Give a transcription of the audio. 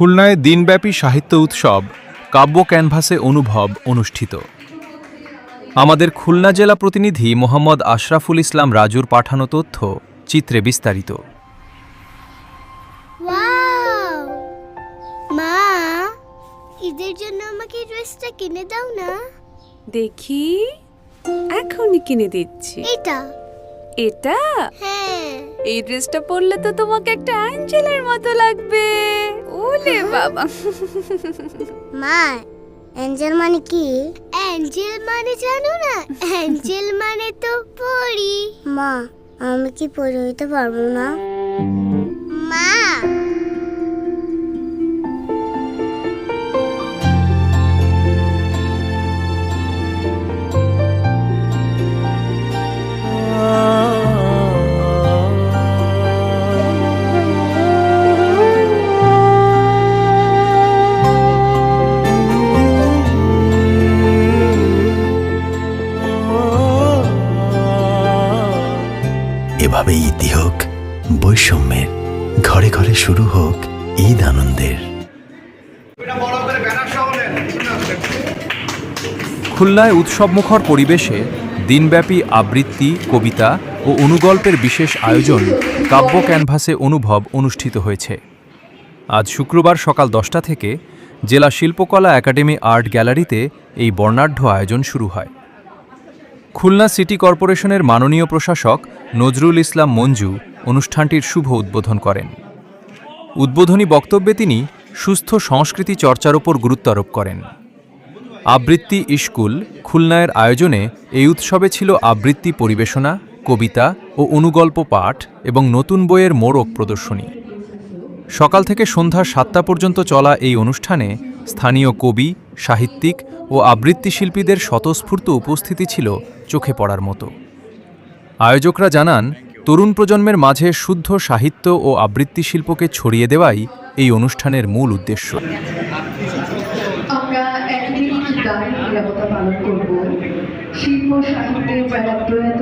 খুলনায় দিনব্যাপী সাহিত্য উৎসব কাব্য ক্যানভাসে অনুভব অনুষ্ঠিত। আমাদের খুলনা জেলা প্রতিনিধি মোহাম্মদ আশরাফুল ইসলাম রাজুর পাঠানো তথ্য চিত্রে বিস্তারিত। ওয়াও! মা, ঈদের জন্য আমাকে ড্রেসটা কিনে দাও না। দেখি, এখনই কিনে দিচ্ছি। এটা? এটা? হ্যাঁ। এই ড্রেসটা পরলে তো তোমাকে একটা অ্যাঞ্জেলের মতো লাগবে। ওলে বাবা। মা, অ্যাঞ্জেল মানে কি? অ্যাঞ্জেল মানে জানো না? অ্যাঞ্জেল মানে তো পরি। মা, আমি কি পরি হইতে পারবো না? মা, এভাবেই ইতি হোক বৈষম্যের, ঘরে ঘরে শুরু হোক ঈদ আনন্দের। খুলনায় উৎসবমুখর পরিবেশে দিনব্যাপী আবৃত্তি, কবিতা ও অনুগল্পের বিশেষ আয়োজন কাব্য ক্যানভাসে অনুভব অনুষ্ঠিত হয়েছে। আজ শুক্রবার সকাল 10টা থেকে জেলা শিল্পকলা একাডেমি আর্ট গ্যালারিতে এই বর্ণাঢ্য আয়োজন শুরু হয়। খুলনা সিটি কর্পোরেশনের মাননীয় প্রশাসক নজরুল ইসলাম মঞ্জু অনুষ্ঠানটির শুভ উদ্বোধন করেন। উদ্বোধনী বক্তব্যে তিনি সুস্থ সংস্কৃতি চর্চার ওপর গুরুত্ব আরোপ করেন। আবৃত্তি স্কুল খুলনার আয়োজনে এই উৎসবে ছিল আবৃত্তি পরিবেশনা, কবিতা ও অনুগল্প পাঠ এবং নতুন বইয়ের মোড়ক প্রদর্শনী। সকাল থেকে সন্ধ্যা 7টা পর্যন্ত চলা এই অনুষ্ঠানে স্থানীয় কবি, সাহিত্যিক ও আবৃত্তি শিল্পীদের স্বতঃস্ফূর্ত উপস্থিতি ছিল চোখে পড়ার মতো। আয়োজকরা জানান, তরুণ প্রজন্মের মাঝে শুদ্ধ সাহিত্য ও আবৃত্তি শিল্পকে ছড়িয়ে দেওয়াই এই অনুষ্ঠানের মূল উদ্দেশ্য। আমরা একদিন গানের নিরাপত্তা পালন করব। শিল্প সাহিত্যের যারা প্রয়াত